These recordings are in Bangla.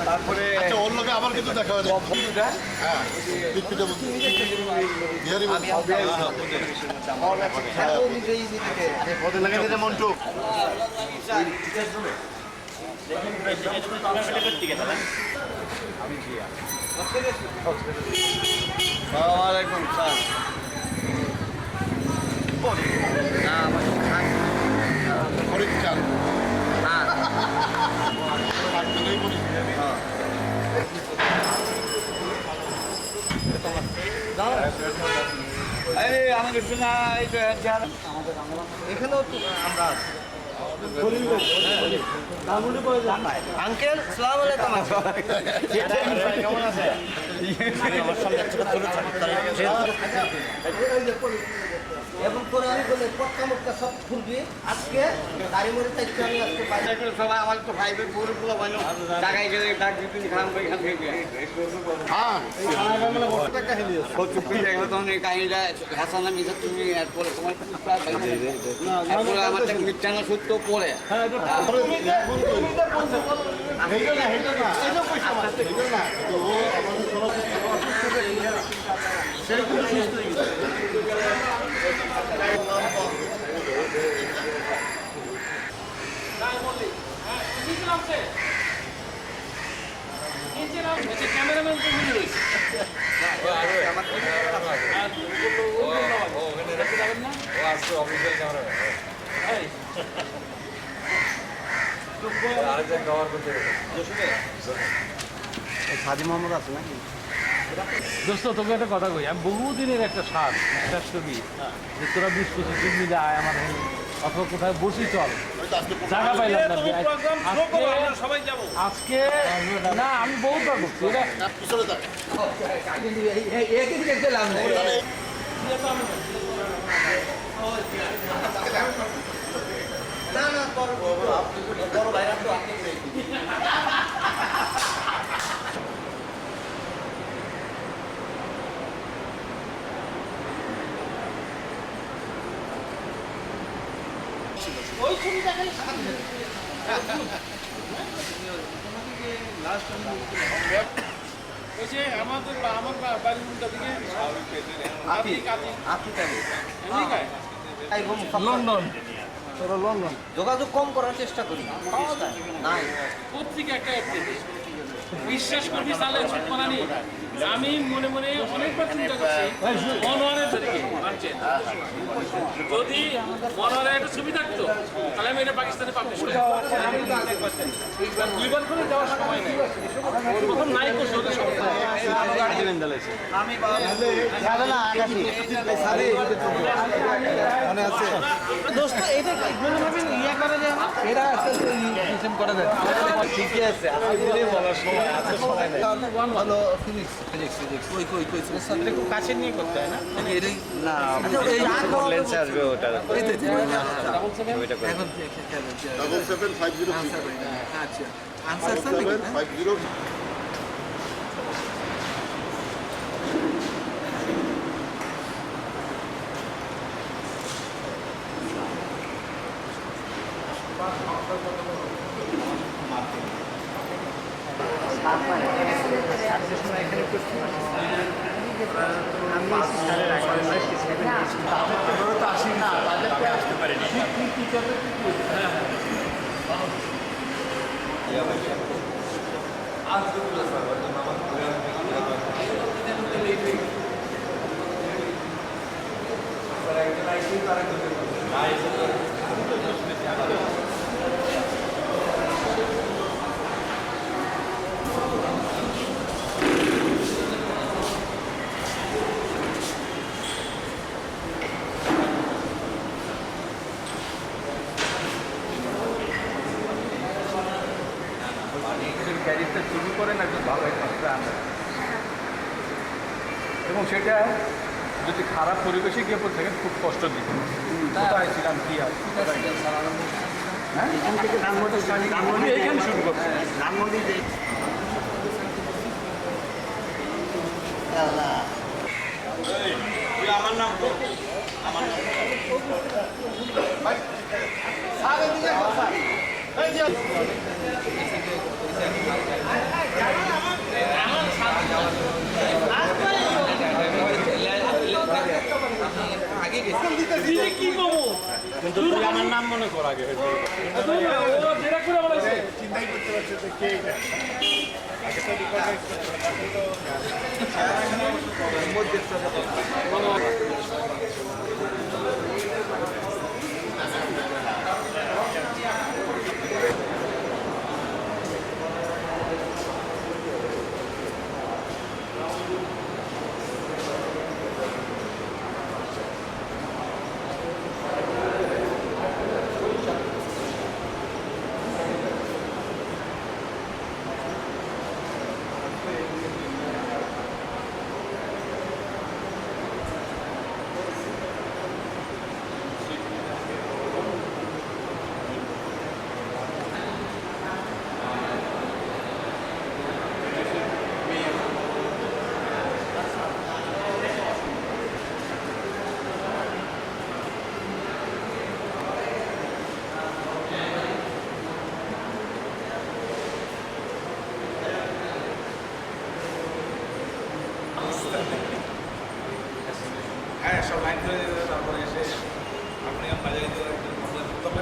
তারপরে ওর লোকে আবার কিন্তু দেখা হয় মন্টু আসসালামাইকুম স্যার পরীক্ষা আমাদের শোনা এখানেও আমরা আঙ্কেল সালাম আলাইকুম কেমন আছে এবং পরে আমি বলে পটকা মটকা সব খুলবি আজকে গাড়ি মরে থাকছে আমি আজকে সবাই আমার তো ভাইবের পুরো বানো টাকায় গেলে ডাক দিতে খারাপ করে এখান থেকে কাহিনীটা হাসানা মিশা তুমি এরপরে তোমার আমার মিথ্যানো সত্য পরে ক্যামেরাম্যান তো ভুলে রয়েছে সাজি মোহাম্মদ আছে নাকি দোস্ত তোকে একটা কথা কই আমি বহুদিনের একটা স্বাদ বিশ্বাস করবি যে তোরা 20-25 দিন মিলে আয় আমার এখানে অথবা কোথায় বসি চল জায়গা পাইলাম না সবাই যাবো আজকে না আমি বহুবার করছি এটা না না বড় ভাইরা তো আপনি ওই ছবিটা খালি ওই যে আমার বাড়ির উল্টা দিকে লন্ডন যোগাযোগ কম করার চেষ্টা করি নাই পত্রিকা একটা বিশ্বাস করবি তাহলে ছুটমানি আমি মনে মনে অনেকবার চিন্তা করছি মনোয়ারের দিকে যদি মনোয়ারের একটা ছবি থাকতো তাহলে আমি এটা পাকিস্তানে পাবলিশ করি দুইবার করে যাওয়ার সময় নেই প্রথম নাই করছে ওদের সব দোস্ত এটা ইয়ে করে যে এরা করা যায় ঠিকই আছে বলার সময় আছে ভালো ফিজিক্স একটু কাছে নিয়ে করতে হয় না না লেন্স আসবে ওটা এখন 77506 আচ্ছা আনসার স্যার 750 ক্যারিয়ারটা শুরু করেন একজন ভালো একটা আনন্দ এবং সেটা যদি খারাপ পরিবেশে গিয়ে পড়ে থাকেন খুব কষ্ট দিত কোথায় ছিলাম কি আর এখান থেকে ধানমন্ডি এইখানে শুরু করছি ধানমন্ডি আমার নাম কি কমো কিন্তু তুই আমার নাম মনে কর আগে ও যেটা করে বলাইছে চিন্তাই করতে পারছে যে কে এটা আগে তো রিকগনাইজ করতে পারছে তারপরে তো হ্যাঁ সব লাইন ধরে যেতে হবে, তারপরে এসে আপনি বাজারে দিতে কত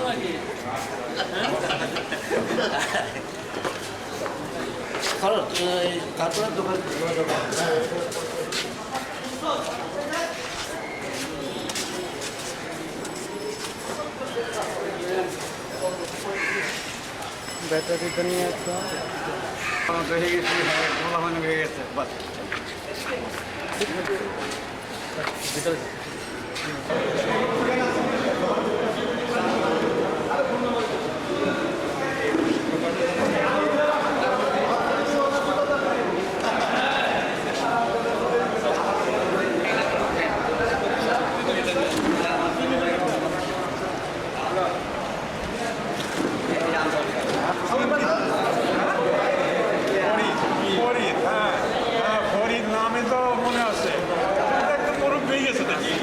নাকি তারপরে দোকান ব্যাটারিটা নিয়ে একটা হয়ে গেছে, মোলা মানে হয়ে গেছে বাস। ফরিদ, হ্যাঁ হ্যাঁ ফরিদ নামে তো মনে আছে একটা মুরব্বী হয়ে গেছে দেখি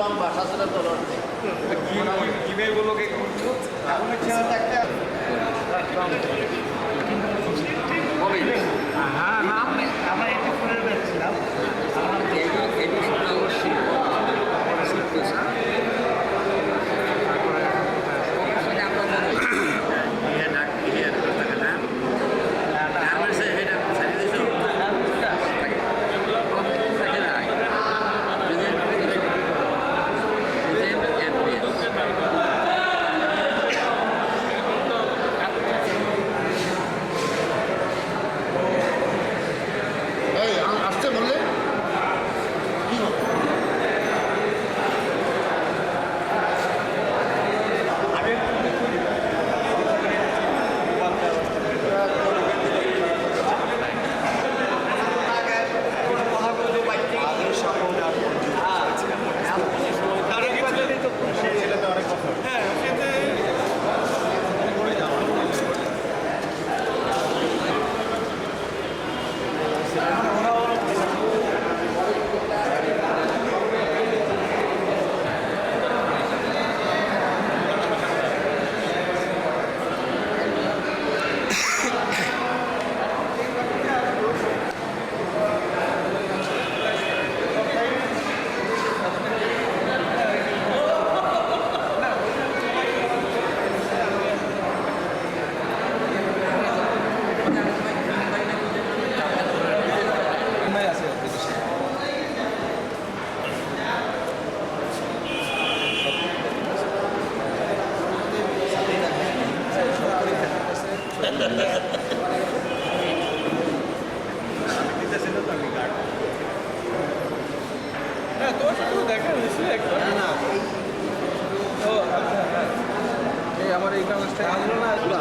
লম্বা সাতটা তো কিমেগুলোকে আসতে বললে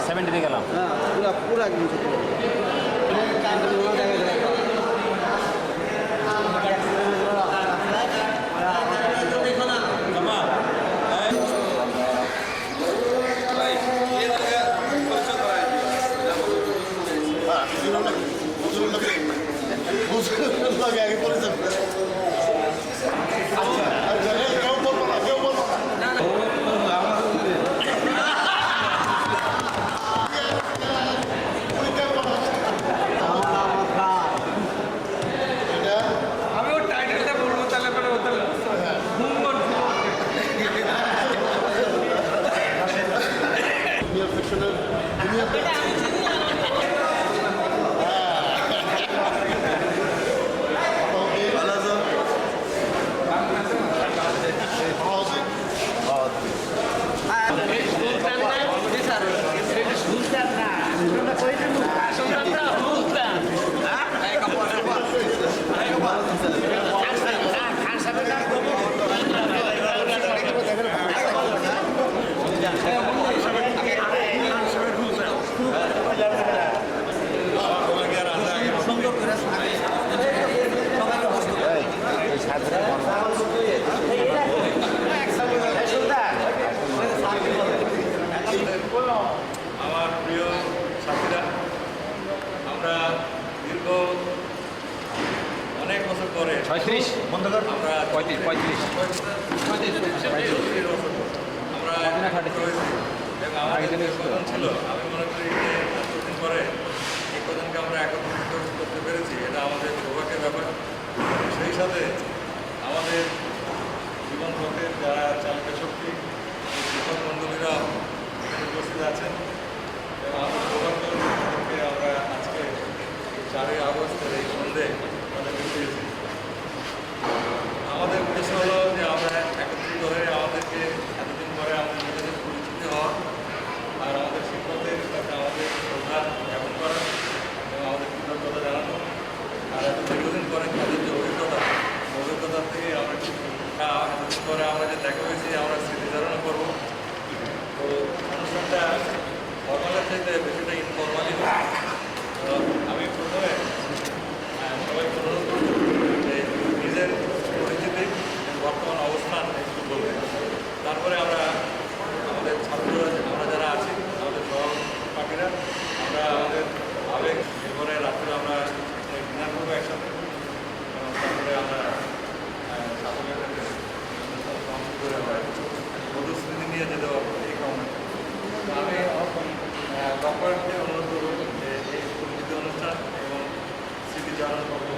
70 দিয়ে গেলাম। হ্যাঁ পুরা একদম আমি ওর টাইটেলটা বলবো তাহলে পরে ও তাহলে হুমর আমার প্রিয় সাথীরা, আমরা দীর্ঘ অনেক বছর পরে 36 আমরা 35 আমরা এবং আমাদের যে কজন ছিল, আমি মনে করি যে এতদিন পরে এই কজনকে আমরা একত্রিত করতে পেরেছি, এটা আমাদের সৌভাগ্যের ব্যাপার। সেই সাথে আমাদের জীবন পথের যারা চালিকা শক্তি শিক্ষক মণ্ডলীরা এখানে উপস্থিত আছেন এবং আমাদের সৌভাগ্য তাদেরকে আমরা আজকে 4ই আগস্টের এই সন্ধ্যে তাদেরকে পেয়েছি। আমাদের উদ্দেশ্য হলো যে আমরা একত্রিত হয়ে আমাদেরকে এতদিন পরে আমাদের নিজেদের পরিচিতি হওয়া আর আমাদের শিক্ষকদের কাছে আমাদের শ্রদ্ধা জ্ঞাপন করা এবং আমাদের কৃতজ্ঞতা জানানো। আর এত দীর্ঘদিন পরে তাদের যে অভিজ্ঞতার থেকে আমরা এতদিন পরে আমরা যে দেখা হয়েছি আমরা স্মৃতিচারণা করবো। তো অনুষ্ঠানটা ফর্মালের চাইতে বেশিটা ইনফর্মালি হয়। তো আমি প্রথমে সবাইকে অনুরোধ করব যে নিজের পরিচিতি বর্তমান অবস্থান একটু বলবেন। তারপরে আমরা আমাদের ছাত্ররা আমরা যারা আছি আমাদের সহপাঠীরা আমরা আমাদের আবেগ এরপরে রাত্রে আমরা ডিনার করবো একসাথে এবং তারপরে আমরা ছাত্রদের সাথে সমাপ্তি করে আমরা মধুর স্মৃতি নিয়ে যেতে পারবো এই কারণে। আমি ডক্টরকে অনুরোধ করবো যে এই পরিচিতি অনুষ্ঠান এবং স্মৃতিচারণ করবো।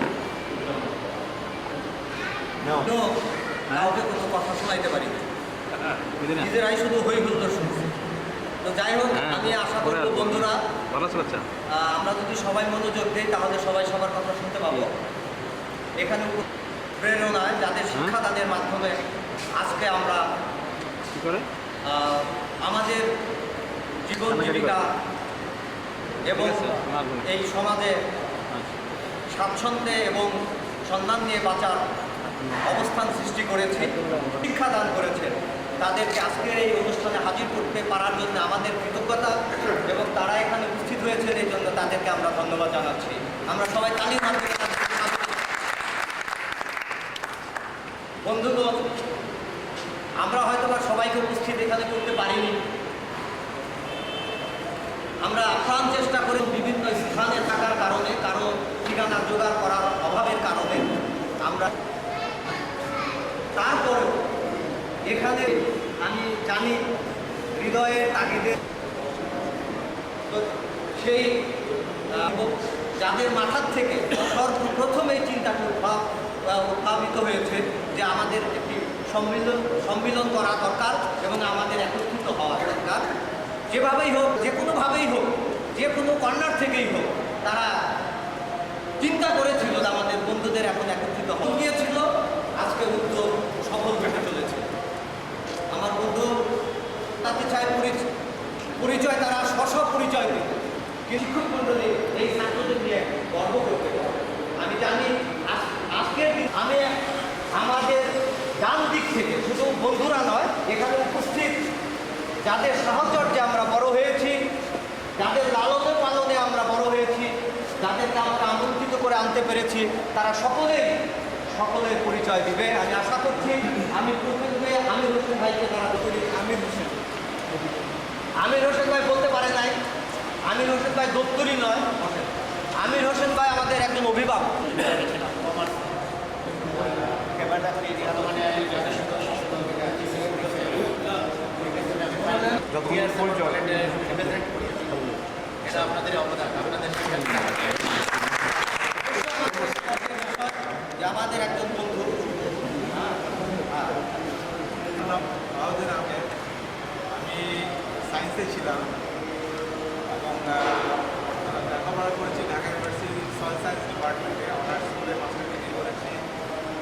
কাউকে কোনো কথা শোনাইতে পারি না। নিজেরাই শুধু হই হুল্লোড় শুনছি। তো যাই হোক, আমি আশা করবো বন্ধুরা আমরা যদি সবাই মনোযোগ দিই তাহলে সবাই সবার কথা শুনতে পাবো। এখানে প্রেরণায় যাদের শিক্ষাদানের মাধ্যমে আজকে আমরা আমাদের জীবন জীবিকা এবং এই সমাজে স্বাচ্ছন্দ্যে এবং সম্মান নিয়ে বাঁচার অবস্থান সৃষ্টি করেছে, শিক্ষাদান করেছেন, তাদেরকে আজকের এই অনুষ্ঠানে হাজির করতে পারার জন্য আমাদের কৃতজ্ঞতা এবং তারা এখানে উপস্থিত হয়েছেন এই জন্য তাদেরকে আমরা ধন্যবাদ জানাচ্ছি। আমরা সবাই তালির মাধ্যমে বন্ধুগণ, আমরা হয়তো বা সবাইকে উপস্থিত এখানে করতে পারিনি। আমরা আপ্রাণ চেষ্টা করি বিভিন্ন স্থানে থাকার কারণে, কারো ঠিকানা জোগাড় করার অভাবের কারণে আমরা তারপরেও এখানে আমি জানি হৃদয়ের তাগিদে তো সেই যাদের মাথার থেকে সর্বপ্রথম এই চিন্তাটি উদ্ভাবিত হয়েছে যে আমাদের একটি সম্মিলন করা দরকার এবং আমাদের একত্রিত হওয়া দরকার। যেভাবেই হোক, যে কোনোভাবেই হোক, যে কোনো কর্নার থেকেই হোক, তারা চিন্তা করেছিল যে আমাদের বন্ধুদের এখন একত্রিত হয়ে গিয়েছিল। আজকে উদ্যোগ সফল হতে চলেছে। আমার বন্ধু তাতে চায় পরিচয়, তারা স্ব পরিচয় দিত। শিক্ষক মণ্ডলী এই ছাত্রদের নিয়ে গর্ব করতে পারে। আমি জানি আজকের দিন আমি আমাদের ডান দিক থেকে শুধু বন্ধুরা নয়, এখানে উপস্থিত যাদের সাহচর্যে আমরা বড় তারা সকলের পরিচয় দিবে। আমি আশা করছি আমি প্রথমে আমির হোসেন ভাইকে তারা আমির হোসেন ভাই বলতে পারে নাই, আমির হোসেন ভাই দপ্তরি নয়, আমির হোসেন ভাই আমাদের একজন অভিভাবক। এটা আপনাদের অবদান, আপনাদের যে আমাদের একজন বন্ধু আমাদের আমি সায়েন্সে ছিলাম এবং লেখাপড়া করেছি ঢাকা ইউনিভার্সিটি সয়েল সায়েন্স ডিপার্টমেন্টে, অনার্স করে মাস্টার ডিগ্রি করেছি।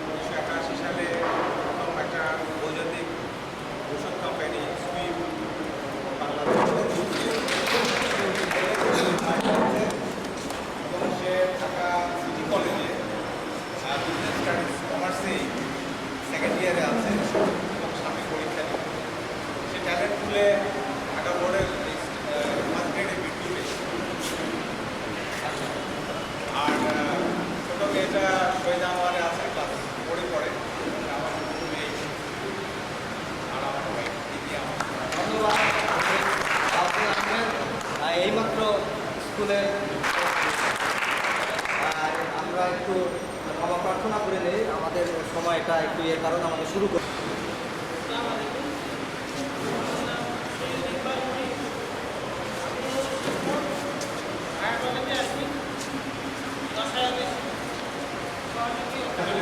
1981 সালে প্রথম একটা বৈদ্যুতিক ওষুধ কোম্পানি সুইপ এবং সে ঢাকা সিটি কলেজে বিজনেস স্টাডিজ কমার্সে সেকেন্ড ইয়ারে আছে এবং সামনে পরীক্ষা দিবে। সে ট্যালেন্ট খুলে ঢাকা বোর্ডের ফার্স্ট গ্রেডে বৃদ্ধি পেয়েছে। আর ছোটো মেয়েটা শহীদ আমারে আছে ক্লাস 4 পড়ে। আমার মেয়ে আর আমার ভাই দিদি আমার ধন্যবাদ আব্দুল আহমেদ। এইমাত্র স্কুলে আমরা একটু ক্ষমা প্রার্থনা করে নেই, আমাদের সময়টা একটু এর কারণে আমাদের শুরু করি।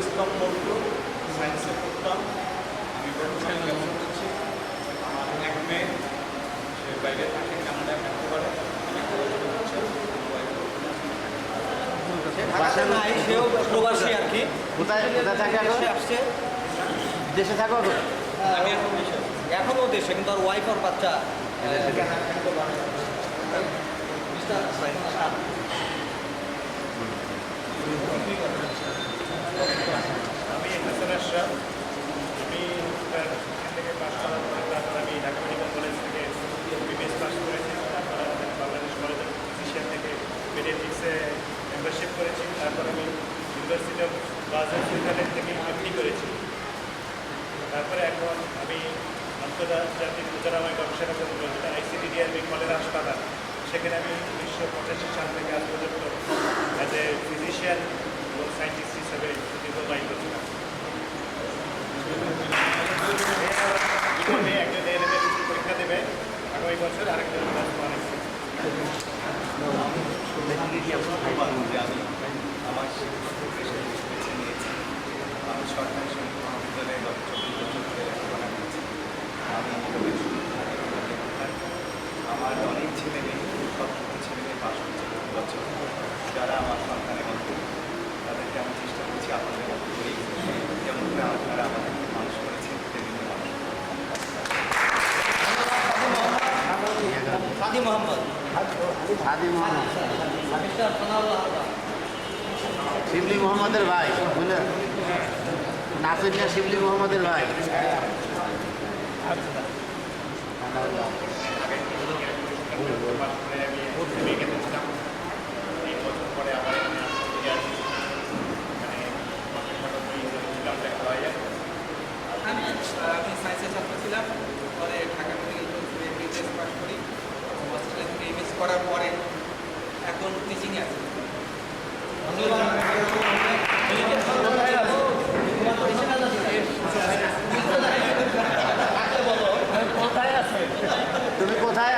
ইসলাম মন্টু সায়েন্সে পড়তাম, আমি বর্তমানে ব্যবসা করছি। আমার এক মেয়ে, সে বাইরে থাকে, কানাডায় থাকতে পারে। ঢাকাতে নাই, সেও প্রবাসী আর কি। কোথায় থাকে এখন? দেশে আসছে, দেশে থাকো তো? এখনও দেশে, কিন্তু আর ওয়াইফ আর বাচ্চা থাকতে পারে। আমি হাসান আশরাফ। আমি এখান থেকে পাশ করার পরে তারপর আমি ঢাকা মেডিকেল কলেজ থেকে বিবিএস পাস করেছি। তারপর আমাদের বাংলাদেশ কলেজ অফ ফিজিশিয়ান থেকে পেডিয়াট্রিক্সে মেম্বারশিপ করেছি। তারপর আমি ইউনিভার্সিটি অফ গাজীপুর সুইজারল্যান্ড থেকে এমডি করেছি। তারপরে এখন আমি আন্তর্জাতিক উচ্চারামায় গবেষণা করতে যেটা ICDDRB কলেরা হাসপাতাল, সেখানে আমি 1985 সাল থেকে আজ পর্যন্ত অ্যাজ এ ফিজিশিয়ান এবং সায়েন্টিস্ট হিসেবে দীর্ঘদায়ী করছিলাম। একজন এলএমএ পরীক্ষা দেবে আগামী বছর, আরেকজন ক্লাস 1 আমি আমার শিক্ষক পেশায় বেছে নিয়েছি। আমি সরকারি শিক্ষক মহাবিদ্যালয়ে গত 24 বছর ধরে লেখাপড়া করেছি। আমি আমার অনেক ছেলে মেয়ে, সব ছেলে মেয়ে পাশ করছে প্রতি বছর, যারা আমার সন্তানের মতো, তাদেরকে আমি চেষ্টা করছি আপনাদের মতো করি, যেমন করে আপনারা আমাদের মানুষ করেছেন বিভিন্ন মানুষ। সাদি মোহাম্মদ, সাদি মোহাম্মদ, মিস্টার সানাউল্লাহ আহমেদ। শিবলি মোহাম্মদের ভাই, বুঝলেন? নাসির মিয়া শিবলি মোহাম্মদের ভাই। আমি সায়েন্সের ছাত্র ছিলাম, পরে ঢাকা মেডিকেল কলেজে বিবিএস পাস করি। হসপিটাল থেকে এমএস করার পরে এখন টিচিংয়ে আছি। তুমি কোথায়?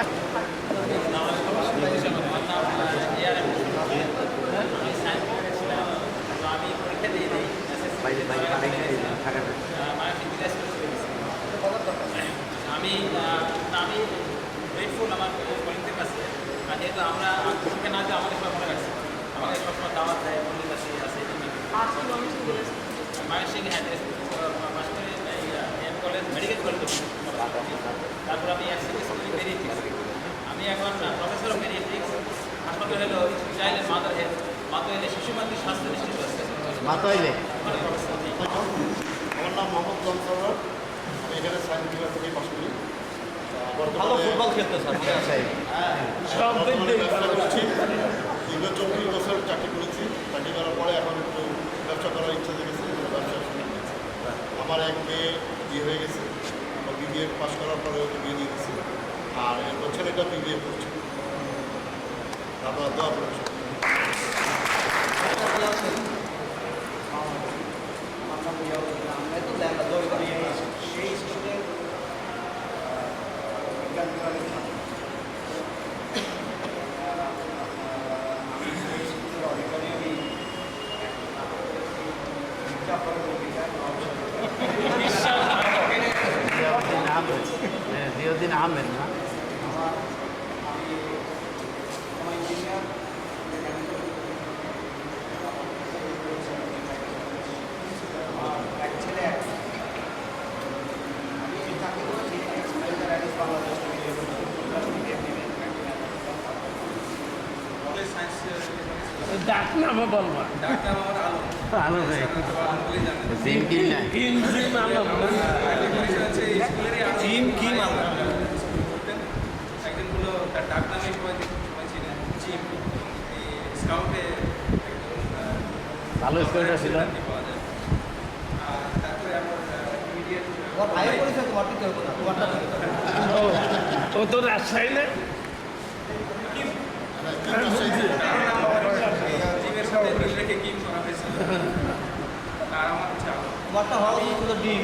আমি পরীক্ষা দিয়ে দিই বাইরে বাইরে থাকার আমি আমি গ্রেটফুল আমার কলিগদের কাছে, আর যেহেতু আমরা শিক্ষা না দিয়ে আমাদের সবাই মনে রাখছি, আমাদের সবসময় দাওয়াত দেয় বন্ধুর কাছে আছে মায়ের সিং হ্যাঁ মাস্টারে এম কলেজ মেডিকেল কলেজ। তারপর আমি এক্সিবিস করি পেডিয়াট্রিক্স। আমি এখন প্রফেসর অফ পেডিয়াট্রিক্স। হাসপাতাল হলো চাইল্ড মাদার হেলথ, মাতোয়াইলে শিশু মাতৃ স্বাস্থ্য ইনস্টিটিউট আছে। মাতোয়াইলে। ওখানে প্রফেসর। আমার নাম মোহাম্মদ জনসরওয়ার। আমি এখানে সায়েন্স বিভাগ থেকে পাশ করি। ভালো ফুটবল খেলতে স্যার, মনে আছে? বর্তমানে ব্যবসা করছি। দীর্ঘ 24 বছর চাকরি করেছি। চাকরি করার পরে এখন একটু ব্যবসা করার ইচ্ছা জেগেছে, ব্যবসা শুরু করেছে। আমার এক মেয়ে বিয়ে হয়ে গেছে, আমার বিবিএ পাস করার পরে ওকে বিয়ে দিয়ে দিয়েছি, আর এরপর ছেলেটা বিবিএ করছে। আপনার দোয়া করছে। সেই স্কুলের বিজ্ঞান বিভাগের ছাত্র। আমি সেই স্কুলের অডিটোরিয়ামে জিয়াউদ্দিন আহমেদ না? আমি ইঞ্জিনিয়ার এক ছেলে এক আমি তাকে বলছি বাংলাদেশ কলেজ সায়েন্স ডাক নামও বলবা ডাক্তার আমার আলম আলো ভাই বলেই জানেন জিম কিম নাই ইনজিম আলম জিম কিম আলম। একজন হলো তার ডাক নামে সবাই ছিলেন জিম এই স্কাউটে ভালো স্কুলটা ছিল। পাওয়া যায়। আর তারপরে আমার ইমিডিয়েট তোমার ভাইয়ের পরিচয় তোমার দিতে হবে না, তোমারটা দিতে হবে। ও তো রাজশাহী না জিমের সাথে মিল রেখে কিম করা হয়েছিল। আর আমার হচ্ছে আলম। তোমারটা হওয়া উচিত ছিল ডিম।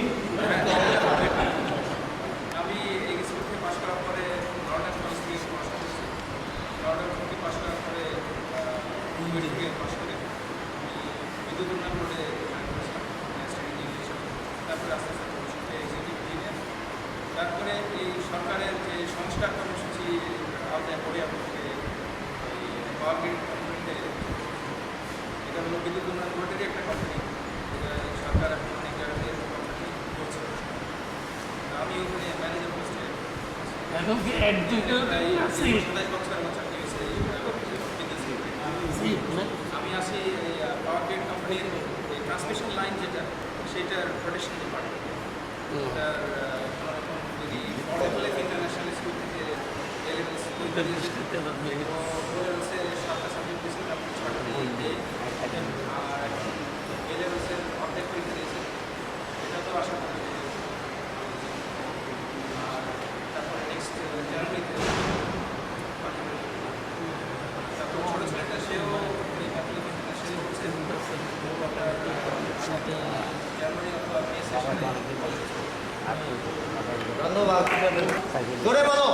আমি এই স্কুল থেকে পাশ করার পরে নর্ডার্ন কলেজ থেকে পড়াশোনা করছি। নর্ডার্ন থেকে পাশ করার পরে ইউনিভার্সিটি থেকে পাশ করে আমি বিদ্যুৎ উন্নয়ন বোর্ডে জয়েন করেছিলাম স্টাডি ইংলিশ। তারপরে আস্তে আস্তে প্রমোশন পেয়ে এক্সিকিউটিভ ডিনে। তারপরে এই সরকারের যে সংস্কার কর্মসূচি আওতায় পড়ে আমাকে এই পাওয়ার গ্রিড কোম্পানিতে, এটা হলো বিদ্যুৎ উন্নয়ন বোর্ডেরই একটা কোম্পানি, এটা সরকার এখন অনেক জায়গায় কোম্পানি করছে। আমি ওখানে ম্যানেজার পোস্টে এখন কি এডুকেটেড আছি 27 বছর আমার চাকরি হয়েছে এই বিদ্যুৎ সেক্টরে। আমি আসি এই পাওয়ার গ্রিড কোম্পানির এই ট্রান্সমিশন লাইন যেটা, সেটার প্রোটেকশন ডিপার্টমেন্ট। তার যদি পড়ে ইন্টারন্যাশনাল স্কুল থেকে এলেভেল স্কুল ওলেভেলসে 7টা সাবজেক্ট দিয়েছে, তারপরে 6টা দিয়ে আর এলেভেলসের অর্ধেক পরীক্ষা দিয়েছে। এটা তো আশা করি যে আর তারপরে নেক্সট জানুয়ারিতে তারপর ছোটো ছেলেটা সেও এই ক্যাথলিক ইন্টারন্যাশনাল করছে। জানুয়ারি অথবা মে সেশনে ধন্যবাদ। জোরে বলো।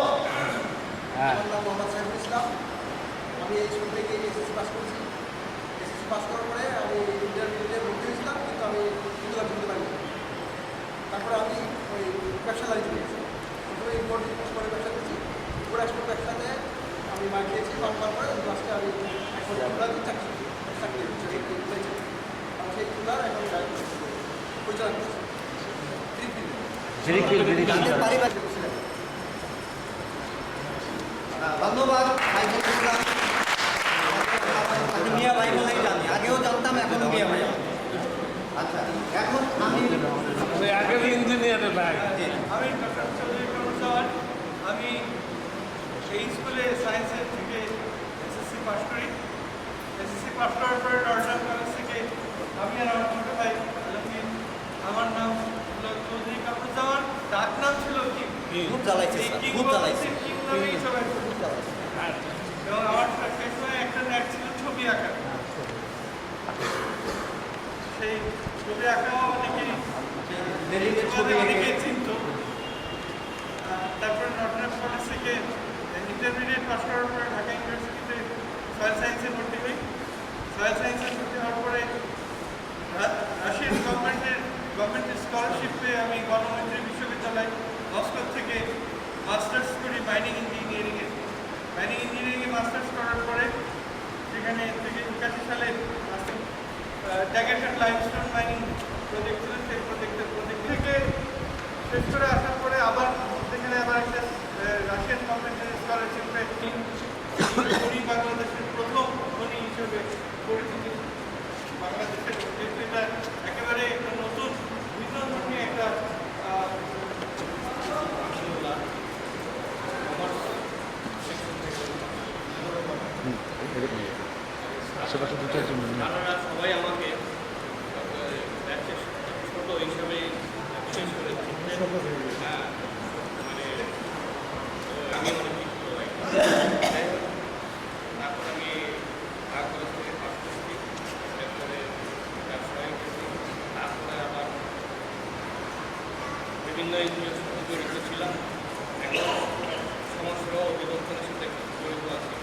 হ্যাঁ আমার নাম মোহাম্মদ সাইফুল ইসলাম। আমি এই স্কুল থেকে এসএসসি পাস করেছি। এসএসসি পাস করার পরে আমি ইন্টারভিউতে ভর্তি হয়েছিলাম, কিন্তু আমি দ্বিতীয়বার ঢুকতে পারিনি। তারপরে আমি ওই ব্যবসা লাইনে চলে গেছি। প্রথমে ইম্পোর্ট করে ব্যবসা করছি। ইম্পোর্ট এক্সপোর্ট ব্যবসাতে আমি মার খেয়েছি। পাওয়ার পরে লাস্টে আমি এখন চাকরি পেয়েছি। আমি সেই চুলার এখন পরিচালনা করছি। তাদের পারিবারিক ছিলেন। ধন্যবাদ সাইফুল ইসলাম। আমি মিয়া ভাই বলেই জানি, আগেও জানতাম, এখনো মিয়া ভাই। আচ্ছা, এখন আমি আগের ইঞ্জিনিয়ারের ভাই আমি ডক্টর চৌধুরী প্রফেসর। আমি এই স্কুলে সায়েন্সের থেকে এসএসসি পাস করি। এসএসসি পাস করার পরে নর্ডার্ন কলেজ থেকে আমি আর আমার ছোটো ভাই আলমগীর, আমার নাম হলো চৌধুরী কাপুরুজ্জামান, ডাক নাম ছিল কিং। খুব জ্বালাইছে, খুব জ্বালাইছে। কিং নামেই সবাই পরিচিত। এবং আমার ফেসবুকে একটা ন্যাট ছিল ছবি আঁকা। সেই ছবি আঁকাও অনেকেই চিনত। তারপরে নর্ডার্ন কলেজ থেকে ইন্টারমিডিয়েট পাস করার পরে ঢাকা ইউনিভার্সিটিতে সয়েল সায়েন্সে ভর্তি হই। সয়েল সায়েন্সে ভর্তি হওয়ার পরে রাশিয়ান গভর্নমেন্টের স্কলারশিপ পেয়ে আমি গণমন্ত্রী বিশ্ববিদ্যালয় মস্কো থেকে মাস্টার্স করি মাইনিং ইঞ্জিনিয়ারিংয়ে। মাইনিং ইঞ্জিনিয়ারিংয়ে মাস্টার্স করার পরে সেখানে থেকে 81 সালে ট্যাগেটেড লাইমস্টোন মাইনিং প্রজেক্ট ছিল, সেই প্রজেক্ট থেকে শেষ করে আসার পরে আবার সেখানে আবার একটা রাশিয়ান গভর্নমেন্টের স্কলারশিপ পেয়ে উনি বাংলাদেশের প্রথম ধনী হিসেবে পরিচিতি। বাংলাদেশের যেহেতু এটা একেবারে একটা নতুন ভিন্ন ধরনের একটা আশেপাশে দু চারজন আপনারা সবাই আমাকে হ্যাঁ মানে আমি অনেক কিছু তারপর আমি ঢাকা কলেজ থেকে পাস করছি, এরপরে ব্যবসায় গেছি, তারপরে আবার বিভিন্ন ইউনিটের সাথে জড়িত ছিলাম। এখন সমস্ত অভিযোগের সাথে জড়িত আছি।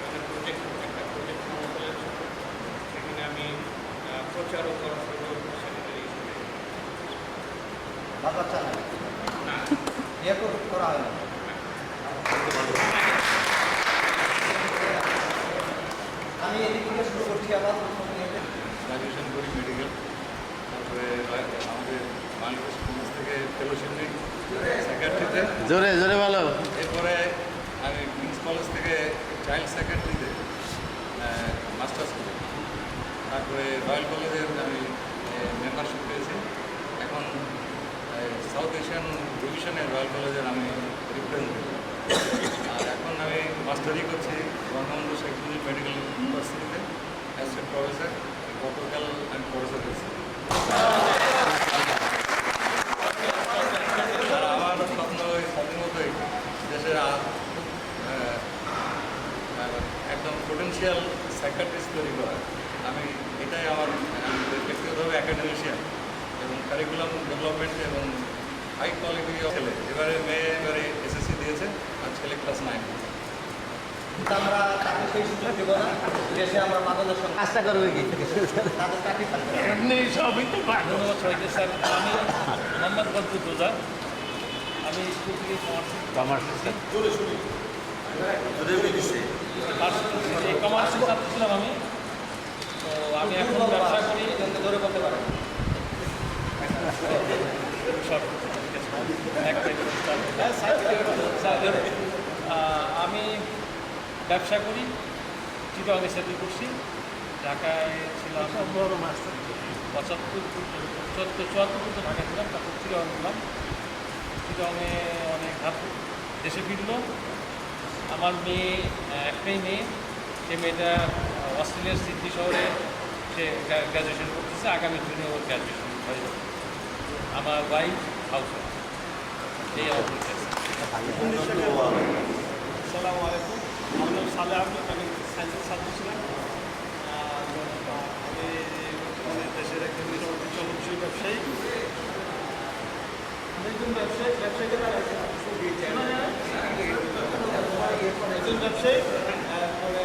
একটা প্রজেক্ট মন্ত্রণালয়ের সাথে, সেখানে আমি প্রচার ও পরামর্শ সেক্রেটারি হিসেবে। বাবা চালান না, ইয়ে করা হয় না। আমি এদিক থেকে শুরু করছি আবার গ্রাজুয়েশন করি মেডিকেল, তারপরে আমাদের বাংলাদেশ কলেজ থেকে ফেলোশিপ নিই সেক্রেটারিতে। জোরে জোরে বলো। এরপরে আমি কিংস কলেজ থেকে চাইল্ড সেক্রেটারিতে মাস্টার্স করি। তারপরে রয়্যাল কলেজের আমি মেম্বারশিপ পেয়েছি। এখন সাউথ এশিয়ান ডিভিশনের রয়্যাল কলেজের আমি রিপ্রেজেন্টেটিভ। আর এখন আমি মাস্টারি করছি বঙ্গবন্ধু শেখ মুজিব মেডিকেল ইউনিভার্সিটিতে অ্যাসিস্ট্যান্ট প্রফেসর। গতকাল আমি প্রফেসর হয়েছি। আর আমার স্বপ্ন ওই স্বাধীনতাই দেশের একদম পোটেন্সিয়াল সাইকাট্রিস্ট তৈরি করা। আমি এটাই আমার ব্যক্তিগতভাবে অ্যাকাডেমিশিয়ান এবং কারিকুলাম ডেভেলপমেন্ট এবং হাই কোয়ালিটি ছেলে। এবারে মেয়ে এবারে এসএসসি দিয়েছে আর ছেলে ক্লাস 9। আমরা তাকে সেই সুযোগ দেবো না, দেশে আমরা মাদকের সঙ্গে কাজটা করবে কি? তাদের চাকরি থাকবে না। ধন্যবাদ সবাইকে। স্যার, আমি মোহাম্মদ গদ্দুজ্জা, আমি স্কুল থেকে কমার্স কমার্সের ছাত্র ছিলাম আমি। তো আমি এখন ব্যবসা করি। ধরে বলতে পারেন আমি ব্যবসা করি, চিটাগাংয়ে সেটেল করছি। ঢাকায় ছিলাম 74 পর্যন্ত ঢাকায় ছিলাম, তারপর চিটাগাং ছিলাম। চিটাগাংয়ে অনেক ধাপ দেশে ফিরল। আমার মেয়ে, একটাই মেয়ে, সে মেয়েটা অস্ট্রেলিয়ার সিডনি শহরে সে গ্র্যাজুয়েশন করতেছে। আগামী জুনে ওর গ্র্যাজুয়েশন হয়ে যাবে। আমার ওয়াইফ হাউস ওয়াইফ। এই আমার আসসালামু আলাইকুম। আমার নাম সালে আহমেদ, আমি সায়েন্সের ছাত্র ছিলাম। আমি দেশের একজন চলনশীল ব্যবসায়ী। একজন ব্যবসায়ী তারপরে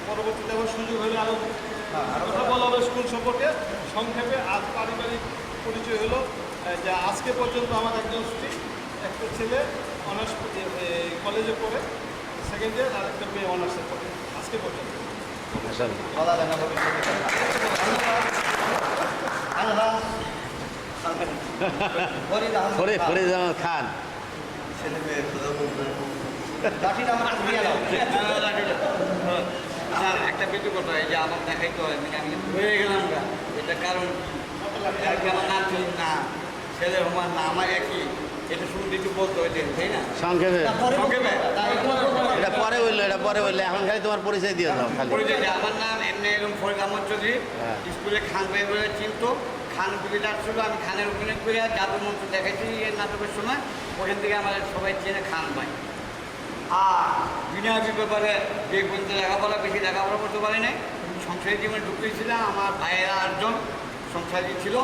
পরবর্তীতে আমার সুযোগ হলো আরও কথা বলা হলো স্কুল সম্পর্কে। সংক্ষেপে আজ পারিবারিক পরিচয় হলো যে আজকে পর্যন্ত আমার একজন স্ত্রী, একটা ছেলে অনার্স কলেজে পড়ে সেকেন্ড ইয়ার, আর একটা মেয়ে অনার্সে পড়ে আজকে পর্যন্ত। বলা যায় না ভবিষ্যতে। ফরিদ আহমদ খান। লাঠিটা আমার দিয়ে দাও। স্যার, একটা কিছু কথা, এই যে আমার দেখাইতে হয়, মানে আমি হয়ে গেলাম না, এটা কারণ আমার না ঠিক না, ছেলে আমার না আমার একই, এটা শুধু কিছু বলতে হয়েছে, তাই না? সংক্ষেপে সংক্ষেপে এটা পরে বললো, এটা পরে বললে। এখন খালি তোমার পরিচয় দিয়ে দাও খালি। পরিচয় যে আমার নাম এমনি এরকম ফরিদ আহমদ চৌধুরী। হ্যাঁ। স্কুলে খান ভাই বলে চিনতো, খান কবিতা ছিল, আমি খানের অভিনয় করে জাদুর মঞ্চ দেখাইছি এই নাটকের সময়। ওখান থেকে আমাদের সবাই চেনে খান ভাই। আর বিনয় ব্যাপারে যে পর্যন্ত লেখাপড়া বেশি লেখাপড়া করতে পারি নাই, সংসারী জীবনে ঢুকতেছিলাম। আমার ভাইয়েরা 8জন সংসারী ছিল।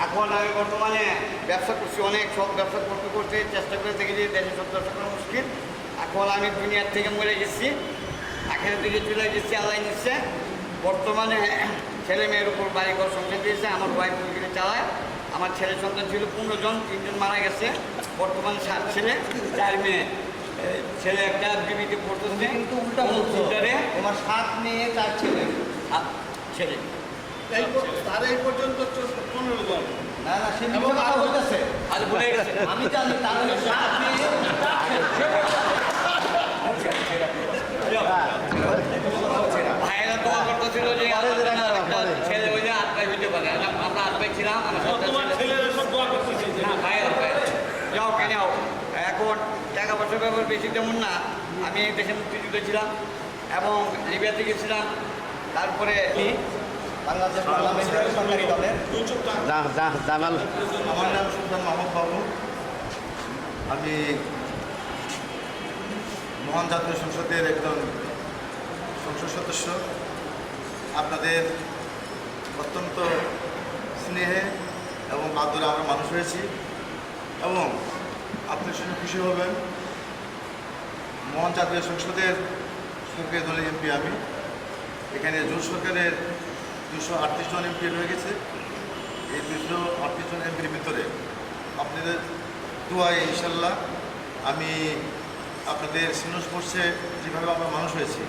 এখন আমি বর্তমানে ব্যবসা করছি, অনেক সব ব্যবসা করতে করতে চেষ্টা করে দেখেছি দেশে সব ব্যবসা করা মুশকিল। এখন আমি দুনিয়ার থেকে মরে গেছি, আখেরের দিকে চলে গেছি, আল্লাহ নিচ্ছে। বর্তমানে ছেলে মেয়ের উপর বাড়ি ঘর সংসার দিয়েছে, আমার ওয়াইফ মুরগিতে চালায়। আমার ছেলে সন্তান ছিল 15 জন, 3 জন মারা গেছে। বর্তমানে 7 ছেলে 4 মেয়ে। ছেলে একটা বিবিতে পড়তেছে, কিন্তু উল্টা বলছো, তোমার 7 মেয়ে 4 ছেলে। ছেলে তার এই পর্যন্ত 15 জন। না না, সে মিথ্যা কথা বলতেছে। আর ভুলে গেছে। আমি জানি তার 7 মেয়ে 4 ছেলে। ভাইয়েরা দোয়া করতেছিল যে ছেলে হইলে 8 ভাই হইতে পারে। আমরা 8 ভাই ছিলাম। ছেলেরা সব দোয়া করতেছে যে না ভাইয়েরা যাও কে যাও। এখন টাকা পয়সার ব্যাপার বেশি তেমন না। আমি দেশে মুক্তিযুদ্ধে ছিলাম এবং লিবিয়াতে গেছিলাম। তারপরে বাংলাদেশ পার্লামেন্টের সরকারি দলের জামাল আমার নাম সুলতান আমি মহান জাতীয় সংসদের একজন সংসদ সদস্য। আপনাদের অত্যন্ত স্নেহে এবং আদরে আমরা মানুষ হয়েছি এবং আপনার শুনে খুশি হবেন মহান জাতীয় সংসদের সরকারি দলের এমপি আমি। এখানে জোট সরকারের 238 জন এমপি রয়ে গেছে। এই 238 জন এমপির ভিতরে আপনাদের দোয়ায় ইনশাল্লাহ আমি আপনাদের স্পর্শে যেভাবে আমরা মানুষ হয়েছি,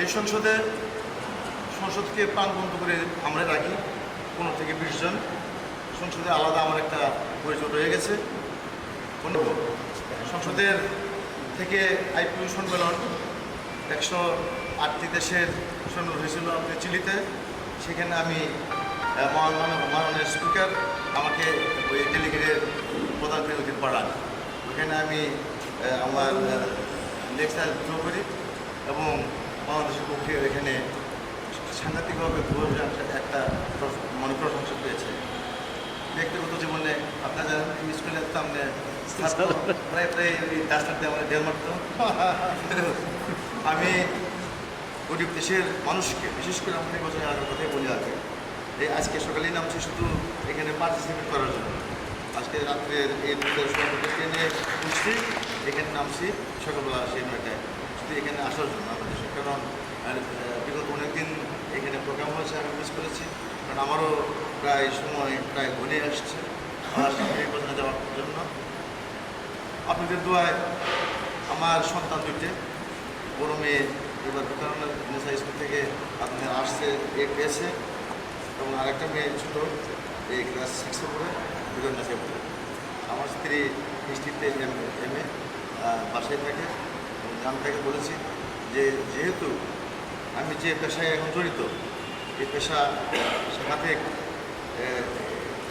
এই সংসদকে প্রাণবন্ত করে আমরা রাখি 15 থেকে 20 জন। সংসদে আলাদা আমার একটা পরিচয় রয়ে গেছে। সংসদের থেকে আইপিইউ সম্মেলন 108টি দেশের সম্মেলন হয়েছিল আমাদের চিলিতে। সেখানে আমি মাননীয় স্পিকার আমাকে ওই ডেলিগেটের প্রধান অতিথি পাঠান। ওখানে আমি আমার লেকচার থ্রো করি এবং বাংলাদেশের পক্ষে এখানে সাংঘাতিকভাবে একটা প্রশংসা পেয়েছে। ব্যক্তিগত জীবনে আপনারা জানেন স্কুলে সামনে প্রায় ডাস্টার দিয়ে আমাদের ঢেল মারত। আমি গরিব দেশের মানুষকে বিশেষ করে আমি বছরের আগের কথাই বলি আগে এই আজকে সকালেই নামছি শুধু এখানে পার্টিসিপেট করার জন্য। আজকে রাত্রের এই ট্রেনে উঠছি, এখানে নামছি সকালবেলা সেই 9টায় শুধু এখানে আসার জন্য আমাদের। কারণ বিগত অনেকদিন এখানে প্রোগ্রাম হয়েছে, আমি মিস করেছি। কারণ আমারও প্রায় ঘনিয়ে আসছে আমার নির্বাচনে যাওয়ার জন্য। আপনাদের দোয়ায় আমার সন্তান দুইটে, বড় মেয়ে এবার নেশা স্কুল থেকে আপনাদের আসছে পেয়েছে এবং আরেকটা মেয়ে ছোটো এই ক্লাস 6-এ পড়ে নেশায় পড়ে। আমার স্ত্রী হিস্ট্রিতে এম.এ বাসায় থাকে এবং আমি তাকে বলেছি যে যেহেতু আমি যে পেশায় এখন জড়িত, এই পেশা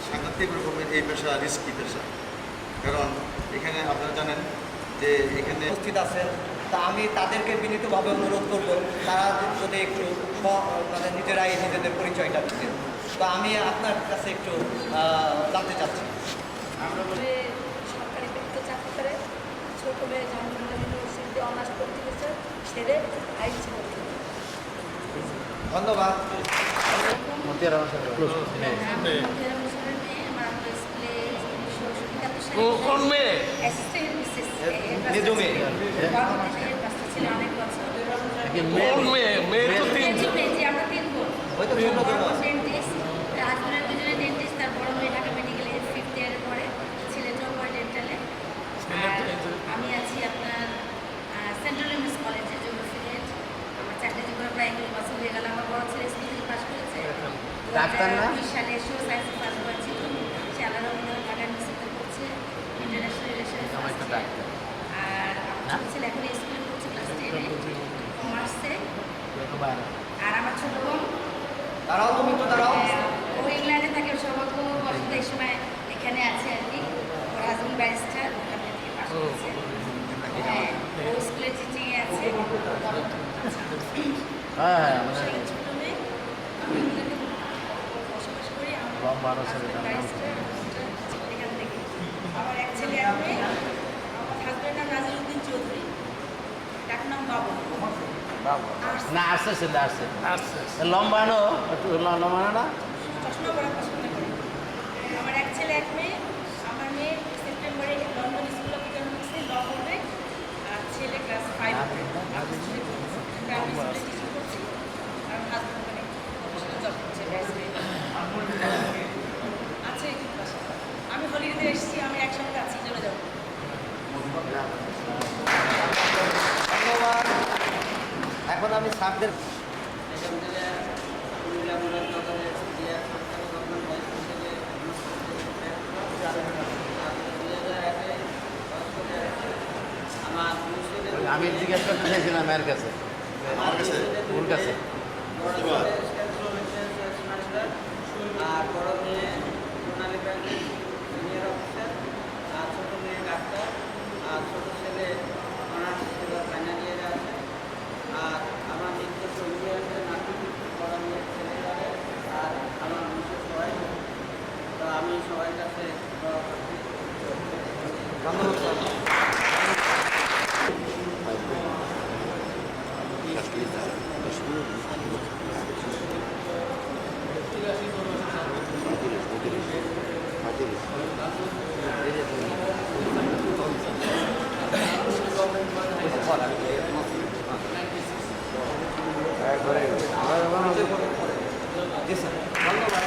সাংঘাতিক রকমের এই পেশা রিস্কি পেশা। কারণ এখানে আপনারা জানেন যে এখানে উপস্থিত আছেন, তা আমি তাদেরকে বিনীতভাবে অনুরোধ করব তারা যদি একটু মানে নিজেরাই নিজেদের পরিচয়টা দিতেন। তো আমি আপনার কাছে একটু জানতে চাচ্ছি। সরকারি ব্যক্তি চাকরি করে ছোট মেয়ে জাহাঙ্গীরনগর ইউনিভার্সিটিতে অনার্স পড়তে গেছে, ছেড়ে আইন পড়তে। ধন্যবাদ। কোন মেয়ে? ছেলে অনেক বছর। আমরা 3 বোন। হাজবেন্ডের দুজনে ডেন্টিস্ট, তার বড় মেয়ে ঢাকা মেডিকেলে 5th ইয়ারে পড়ে, ছেলেটাও পড়ে ডেন্টালে। আমি আছি আপনার সেন্ট্রাল উইমেন্স কলেজে জোগ্রাফিয়েট। আমার চাকরি জীবনে প্রায় 1 বছর হয়ে গেল। আমার বড় ছেলে স্কুল থেকে পাস করেছে, 2002 সালে সোশ্যাল সায়েন্সে পাস করেছিল। সে আলাদা ঢাকা ইউনিভার্সিটিতে পড়ছে, ইন্টারন্যাশনাল রিলেশনে। আর আমার ছোট ছেলে এখন স্কুলে পড়ছে, ক্লাস 10-এ কমার্সে। আর আমার ছোট বোন তারাও তুমি তো তারাও ও ইংল্যান্ডে থাকে, সৌভাগ্য বসত এই সময় এখানে আছে আর কি। ওর হাজবেন্ড ব্যারিস্টার, ঢাকা থেকে পাস করেছে। হ্যাঁ, ও স্কুলে টিচিংয়ে আছে। ছোট মেয়ে, আমি ইংল্যান্ডে বসবাস করি। আমার ব্যারিস্টার এখান থেকে। আমার এক ছেলে এক মেয়ে। আমার হাজবেন্ড নাম নাজিরউদ্দিন চৌধুরী, ডাক নাম বাবু। না আসছে লম্বা না চশমা পড়া পছন্দ করি। আমার এক ছেলে এক মেয়ে। আমার মেয়ে সেপ্টেম্বরে লন্ডন স্কুল অফ ইকোনমিক্সে ল পড়বে, আর ছেলে ক্লাস 5 পড়বে। আমি স্কুলে টিচিং করছি, আর হাজবেন্ড ওখানে প্রফেশনাল জব করছে। আছে আমি হলিডেতে এসেছি, আমি এক সপ্তাহ আছি, চলে যাবো। ধন্যবাদ। এখন আমি স্যারদের আমি জিজ্ঞেস করতে চাইছিলাম এর কাছে, ওর কাছে। আর বড় মেয়ে সোনালী ব্যাংকের সিনিয়র অফিসার, আর ছোট মেয়ে ডাক্তার, আর ছোট ছেলে অনার্স ফাইনাল ইয়ারে আছে। আর আমার নিত্য সঙ্গী আছে নাতি, বড় মেয়ের ছেলে যাবে, আর আমার বিশেষ সবাই। তো আমি সবার কাছে ধন্যবাদ স্যার। জি স্যার, ধন্যবাদ স্যার।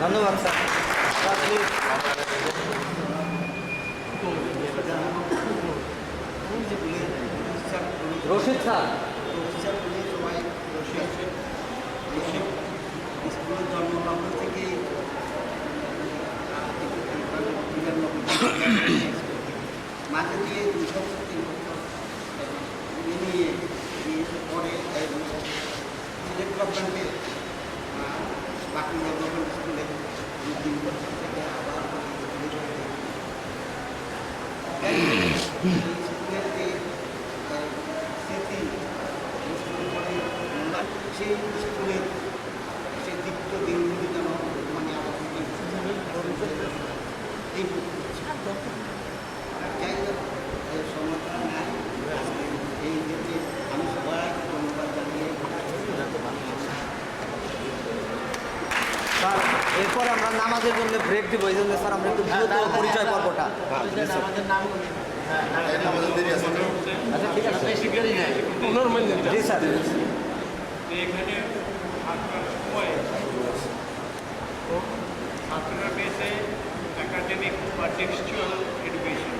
ধন্যবাদ sir. Sir, please. Rashid sir. স্কুলের জন্মলগ্ন থেকে মাঝে দিয়ে 2 বছর 3 বছর নিয়ে পরে সিলেট গভর্নমেন্টে বাকি গভর্নমেন্ট স্কুলে 3 বছর থেকে আবার স্কুলের যে স্মৃতি সেই স্কুলের সেই দীপ্ত দিনগুলি যেন মানে আমার যাই হোক সমস্যা নাই। এই দিকে আমি সবাই ধন্যবাদ জানিয়ে স্যার, এরপরে আমরা নামাজের জন্য ব্রেক দিব, এই জন্য স্যার আমরা একটু দ্রুত পরিচয় পর্বটা। আমাদের নাম আমাদের দেরি আছে। আচ্ছা, ঠিক আছে। জি স্যার। এখানে আপনার সময় ছাত্ররা পেয়েছে একাডেমিক বা টেক্সচুয়াল এডুকেশন,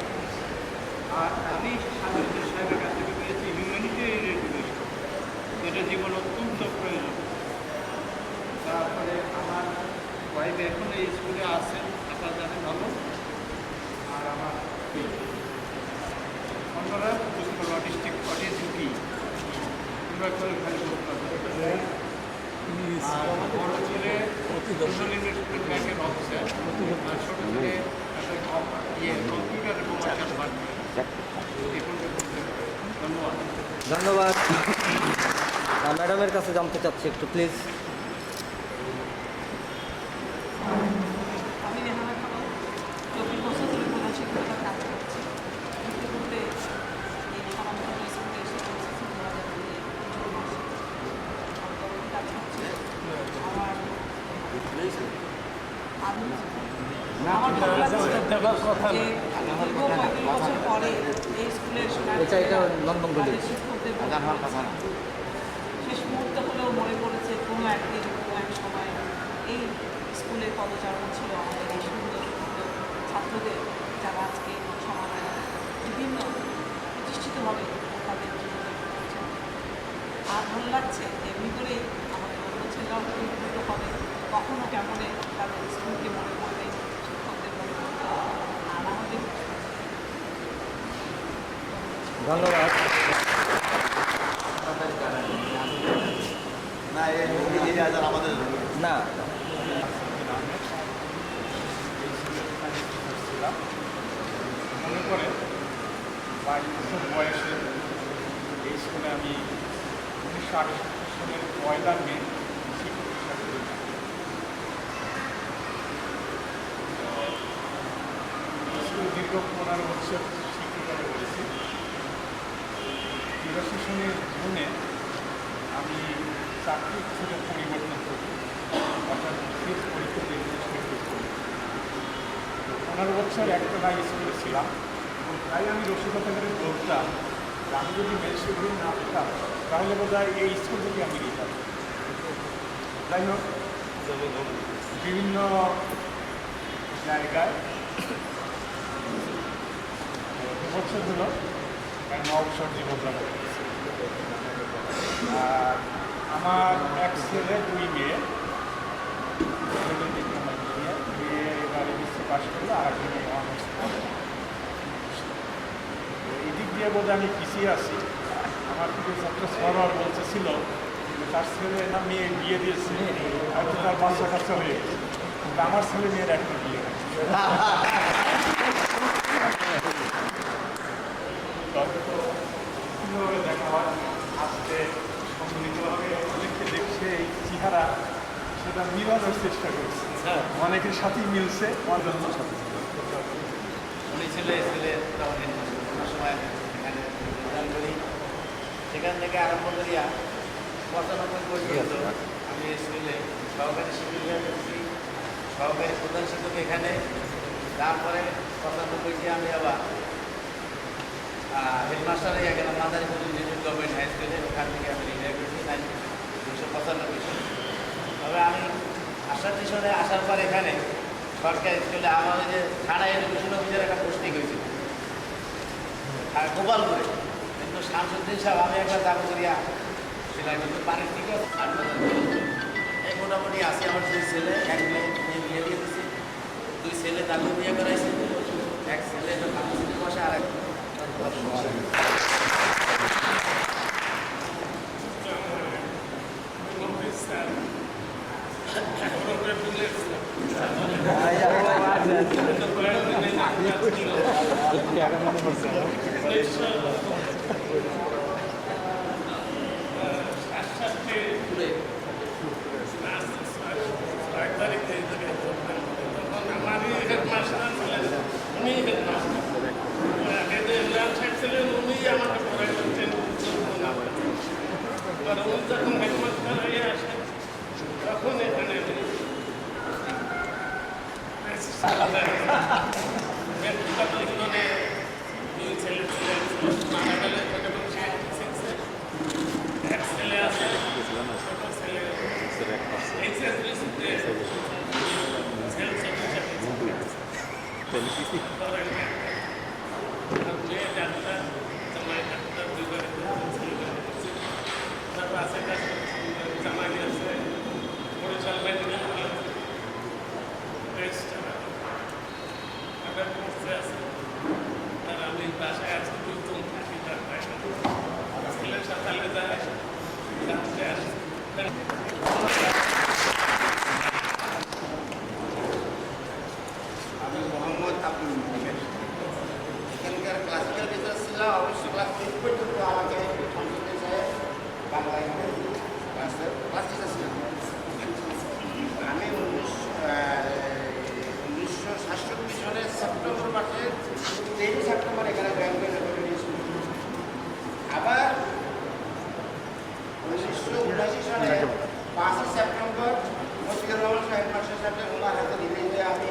আর আমি সাধারণ সাহেবের কাছ থেকে পেয়েছি হিউম্যানিটেরিয়ান এডুকেশন, যেটা জীবন অত্যন্ত প্রয়োজন। তারপরে আমার ওয়াইফ এখন এই স্কুলে আছেন, আপনারা জানেন ভালো। আর আমার অন্যরা ডিস্ট্রিক্ট অটিএসিপি বিভাগ করে এখানে আর বড় ছেলে সোশ্যাল ইনভেস্টমেন্ট ব্যাংকের অফিসার, আর ছোটো ছেলে কম্পিউটার এবং ধন্যবাদ। ধন্যবাদ। ম্যাডামের কাছে জানতে চাচ্ছি একটু, প্লিজ। আমি রেহানা খানম 24 বছর ধরে প্রধান শিক্ষকতার কাজ করছি। ইতিমধ্যে এই সমাজের স্কুলে এসে পৌঁছেছি 2002 মাসে। কাজ করছি আমার আমার ভালো লাগছে যে দীর্ঘ 35 বছর পরে এই স্কুলের শিক্ষকদের শেষ মুহূর্তে হলেও মনে পড়েছে কোনো একদিন কোনো এক সময় এই স্কুলের পদচারণ ছিল আমাদের এই সুন্দর সুন্দর ছাত্রদের, যারা আজকে সমাজে বিভিন্ন প্রতিষ্ঠিতভাবে তাদের জীবনে করছেন। আর ভালো লাগছে এমনি করেই আমাদের অন্য ছেলেরাও উপকৃত হবে, কখনো কেমনে তাদের স্কুলকে মনে পড়বে, শিক্ষকদের মনে পড়বে। আর আমাদের ধন্যবাদ। না আমাদের না, মনে করে 22 বছর বয়সে এই স্কুলে আমি 1968 সালের 1 মে শিক্ষক হিসাবে স্কুল দীর্ঘ 15 বছর শিক্ষকতা করেছি। 83 সালের জুনে আমি চাকরি থেকে পরিবর্তন করি, অর্থাৎ শেষ পরীক্ষা দিয়ে শেষ করি। 15 বছর একটা স্কুলে ছিলাম এবং তাই আমি রসিকতা করে বলতাম যে আমি যদি মেলসুগুলি না পেতাম তাহলে বোধ হয় এই স্কুল থেকে আমি নিতাম। যাই হোক, বিভিন্ন জায়গায় 2 বছর হলো অবসর জীবনযাপন করেছি। আর আমার এক ছেলে 2 মেয়ে, মেয়ে এবার এমএসসি পাস করলো, আর একজন অনার্স এদিক দিয়ে বোধহয় আমি পিছিয়ে আছি। আমার কিছু ছাত্র সরোয়ার বলতেছিল তার ছেলে না মেয়ে বিয়ে দিয়েছে, হয়তো তার বাচ্চা কাচ্চা হয়ে গেছে, কিন্তু আমার ছেলে মেয়ের একটা বিয়ে হয়েছে। তবে তো কীভাবে দেখা হয়, আজকে সম্মিলিতভাবে অনেককে দেখছে এই চেহারা, সেটা মিলানোর চেষ্টা করছে। অনেকের সাথেই মিলছে, অন্য সাথে উনি ছিল স্কুলের তখন সময় এখানে যোগদান করি। সেখান থেকে আরম্ভ করিয়া 95 পর্যন্ত আমি স্কুলে সহকারী শিক্ষক হয়ে গেছি, সহকারী প্রধান শিক্ষক এখানে। তারপরে 95 আমি আবার হেডমাস্টার হয়ে গেলাম মাদারীপুর গভর্নমেন্ট হাই স্কুলে। ওখান থেকে আমি রিটায়ার করেছি 1995 সালে। তবে আমি 68 সালে আসার পর এখানে সরকারি স্কুলে আমাদের যে থানা এডুকেশন অফিসের একটা পোস্টিং হয়েছিল গোপালপুরে, কিন্তু শামসুদ্দিন সাহেব আমি একবার দাবি করিয়া সেটা কিন্তু পানির থেকে এই মোটামুটি আসি। আমার 2 ছেলে, 1 মেয়ে বিয়ে দিয়ে দিয়েছি, 2 ছেলে তাকেও বিয়ে করাইছে, 1 ছেলে ফার্মেসিতে বসে, আর 1 আমি মোহাম্মদ আব্দুল মুহিত। এখানকার ক্লাসিক্যাল টিচার ছিলাম, অবশ্য ক্লাস 8 পর্যন্ত আমাকে সম্পর্কে বাংলা ক্লাস টিচার ছিলাম। আমি 1967 সালের সেপ্টেম্বর মাসে 23 সেপ্টেম্বর এখানে জয়েন করে আবার 1979 সালে 5 সেপ্টেম্বর মসজিদুর রহমান সাহেব মাস্টার সাথে ওনার হাতে রিলিজে আমি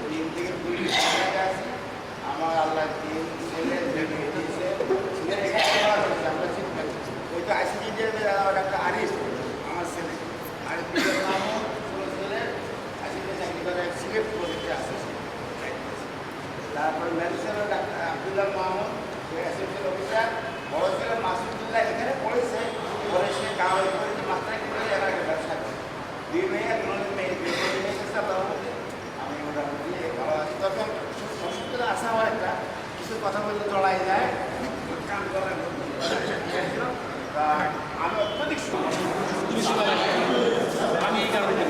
দিন থেকে 20 টাকা আছে। আমার আল্লাহ 3 ছেলে দিয়েছে, আমরা শিখতে ওই তো আইসিডি একটা আরিফ আমার ছেলে, আরিফের নামও ছেলে আইসিডি চাকরি করে সিলেক্ট প্রজেক্টে আছে। তারপর manager doctor Abdullah Mahmud, assistant officer. বড় ছেলে মাসুদুল্লাহ এখানে পড়েছে, পরে সে গাঁয়ে করে মাত্রায় করে এরা ব্যবসা করে। 2 মেয়ে, 1 মেয়ে, 2 মেয়ে চেষ্টা করার মধ্যে আমি মোটামুটি ভালো আছি। তখন সংস্কৃতিতে আসা হয় একটা কিছু কথা বলতে চলাই যায়, কাম করার আমি অত্যধিক আমি এই কারণে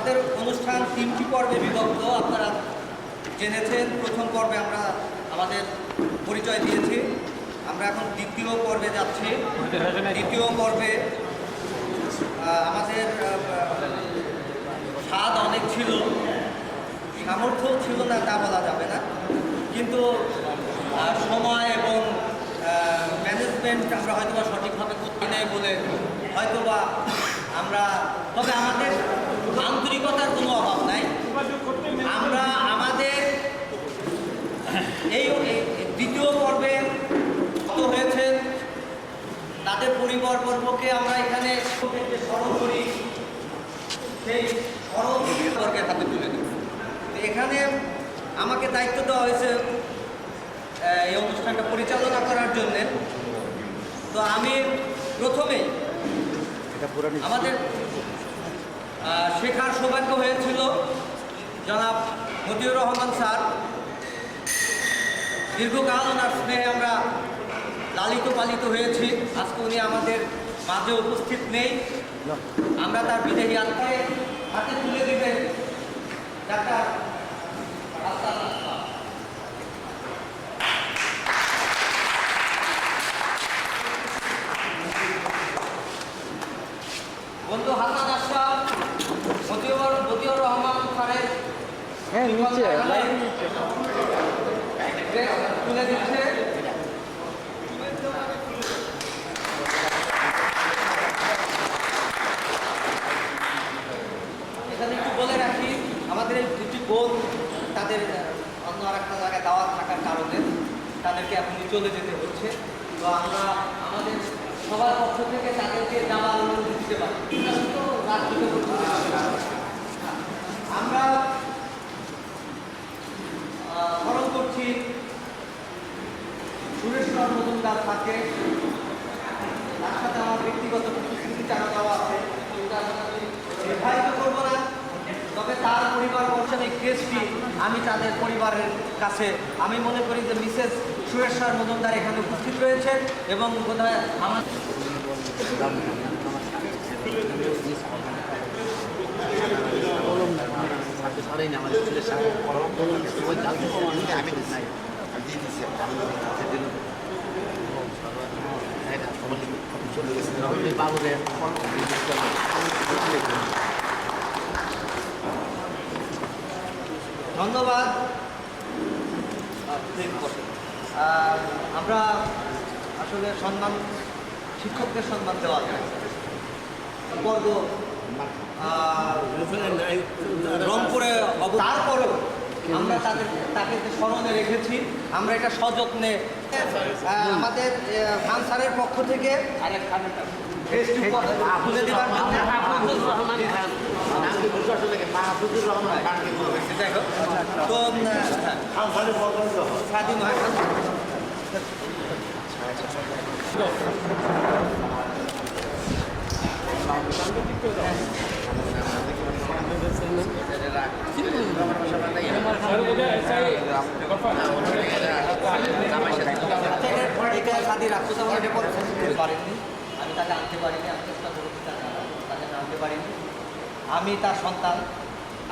আমাদের অনুষ্ঠান 3টি পর্বে বিভক্ত। আপনারা জেনেছেন, প্রথম পর্বে আমরা আমাদের পরিচয় দিয়েছি। আমরা এখন দ্বিতীয় পর্বে যাচ্ছি। দ্বিতীয় পর্বে আমাদের স্বাদ অনেক ছিল, সামর্থ্য ছিল না তা বলা যাবে না, কিন্তু সময় এবং ম্যানেজমেন্ট আমরা হয়তোবা সঠিকভাবে করতে নেই বলে হয়তোবা আমরা, তবে আমাদের আন্তরিকতার কোনো অভাব নাই। আমরা আমাদের এই দ্বিতীয় পর্বে হয়েছে তাদের পরিবারবর্গকে আমরা এখানে স্মরণ করি, সেই স্মরণ বর্গের হাতে তুলে দেব। এখানে আমাকে দায়িত্ব দেওয়া হয়েছে এই অনুষ্ঠানটা পরিচালনা করার জন্যে। তো আমি প্রথমেই আমাদের শেখার সৌভাগ্য হয়েছিল জনাব মতিউর রহমান স্যার। দীর্ঘকাল ওনার স্নেহে আমরা লালিত পালিত হয়েছি। আজকে উনি আমাদের মাঝে উপস্থিত নেই। আমরা তার বিদেহী আত্মাকে হাতে তুলে দিবেন ডাক্তার রাস্তা। বন্ধু হাসান আশরাফ মতিউর রহমান স্যারের তুলে দিচ্ছে। এখানে একটু বলে রাখি, আমাদের এই দুটি বোন তাদের অন্য আর একটা জায়গায় দাওয়াত থাকার কারণে তাদেরকে এখনই চলে যেতে হচ্ছে। তো আমরা আমাদের সবার পক্ষ থেকে তাদেরকে যাওয়ার অনুমতি দিতে পারি। আমরা স্মরণ করছি সুরেশ্বর মজুমদার থাকে, তার সাথে আমার ব্যক্তিগত কিছু স্মৃতিচারণাও আছে, নির্ধারিত করবো না। তবে তার পরিবার বর্ষণ এই কেসটি আমি তাদের পরিবারের কাছে, আমি মনে করি যে মিসেস সুরেশ্বর মজুমদার এখানে উপস্থিত রয়েছেন এবং বোধহয় আমার ধন্যবাদ। আমরা আসলে সম্মান, শিক্ষকদের সম্মান দেওয়া যায়। বর্গ রংপুরে তারপরেও আমরা তাকে স্মরণে রেখেছি। আমরা এটা সযত্নে আমাদের খান স্যারের পক্ষ থেকে তুলে দেওয়ার জন্য তো স্বাধীন হয়। সাদি রাখতে পারেননি, আমি তাকে আনতে পারিনি, আমি চেষ্টা করেছি তাকে আনতে পারিনি। আমি তার সন্তান,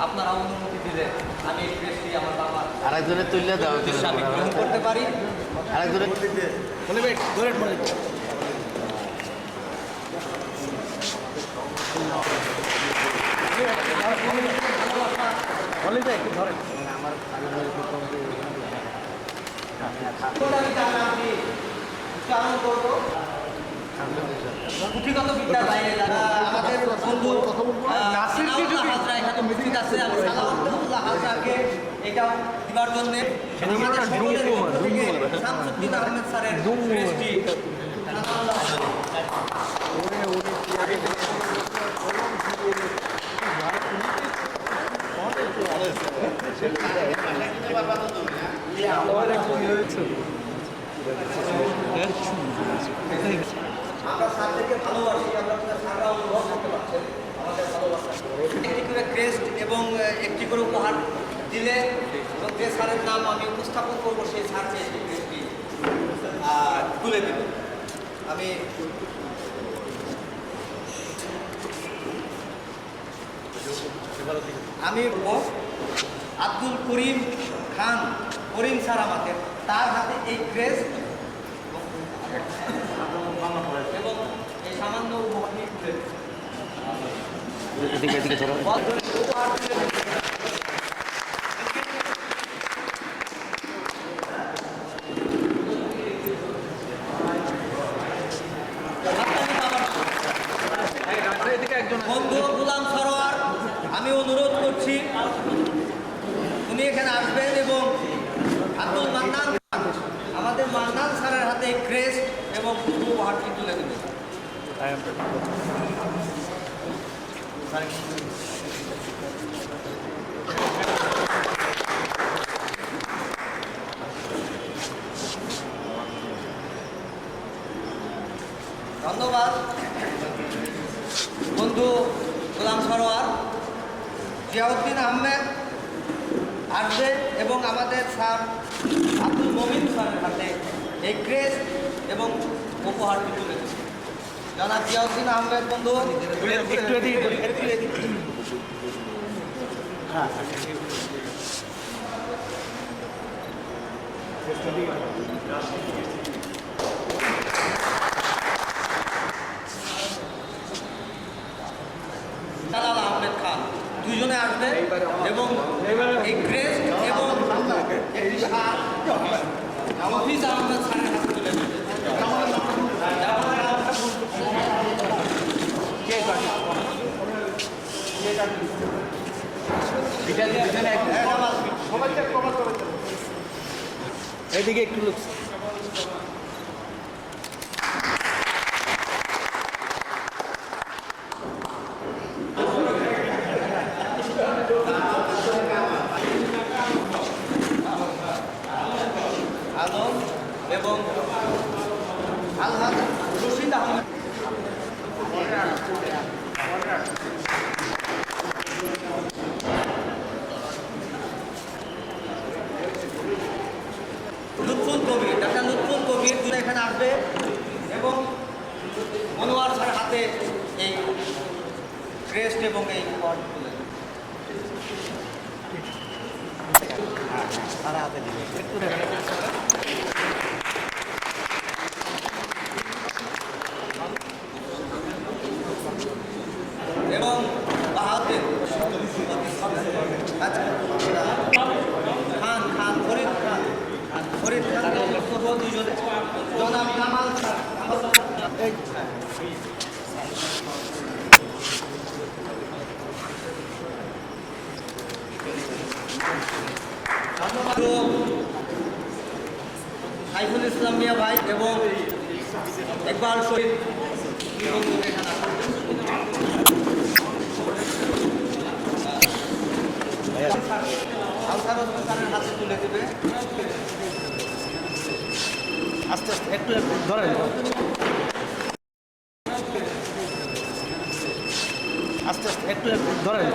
আপনারা অনুমতি দিলে আমি এই ড্রেসটি আমার বাবা আরেকজনের তুললে দাও, আমি গ্রহণ করতে পারি। আরেকজনের পুঁথিগত বিদ্যার বাইরে যারা আমাদের বন্ধু হাজরা এখানে উপস্থিত আছে, আমি সালাউদ্দিন হাজরাকে এটা দিবার জন্য আমাদের সকলের পক্ষ থেকে শামসুদ্দিন আহমেদ স্যারের ড্রেসটি আমরা স্যারদেরকে ভালোবাসি, আমরা স্যাররা অনুভব করতে পারছেন আমাদের ভালোবাসা। একটি করে ক্রেস্ট এবং একটি করে উপহার দিলে এবং যে স্যারের নাম আমি উপস্থাপন করবো সেই স্যারকে এই ক্রেস্টটি তুলে দেব। আমি আমি বলবো আব্দুল করিম খান করিম স্যার আমাদের, তার হাতে এই ক্রেস্ট এবং এই সামান্য উপহারটি তুলে বন্ধু গোলাম সরোয়ার, আমি অনুরোধ করছি উনি এখানে আসবেন এবং আব্দুল মান্নান খান, আমাদের মান্নান স্যারের হাতে ক্রেস্ট এবং উপহারটি তুলে দেবেন। ধন্যবাদ বন্ধু গোলাম সরোয়ার। জিয়াউদ্দিন আহমেদ আসবে এবং আমাদের স্যার আব্দুল মমিন স্যারের হাতে এই ক্রেস্ট এবং উপহারটি তুলে দেবে। জনাব জিয়াউদ্দিন আহমেদ বন্ধু একটু এদিকে। হ্যাঁ জালাল আহমেদ খান দুইজনে আসবে এবং এই ক্রেস্ট এবং একটি হার হাফিজ আহমেদ স্যারের হাতে তুলে দেবে। এদিকে একটু লোক আলম এবং আলহাজ রশিদ আহমেদ। লুৎফুল কবির, ডাক্তার লুৎফুল কবির এখানে আসবে এবং মনোয়ার স্যার হাতে এই ক্রেস্ট এবং এই পট তুলে দেবে। তারা হাতে দিবে একটু এবং বাহাদুর খান খান ফরিদ খান ফরিদ খান দুইজনে জনাব কামাল খান সাইফুল ইসলাম মিয়া ভাই এবং ইকবাল শহীদ আনসার স্যারের হাতে তুলে দেবে। আস্তে আস্তে একটু ধরেন, আস্তে আস্তে একটু ধরেন।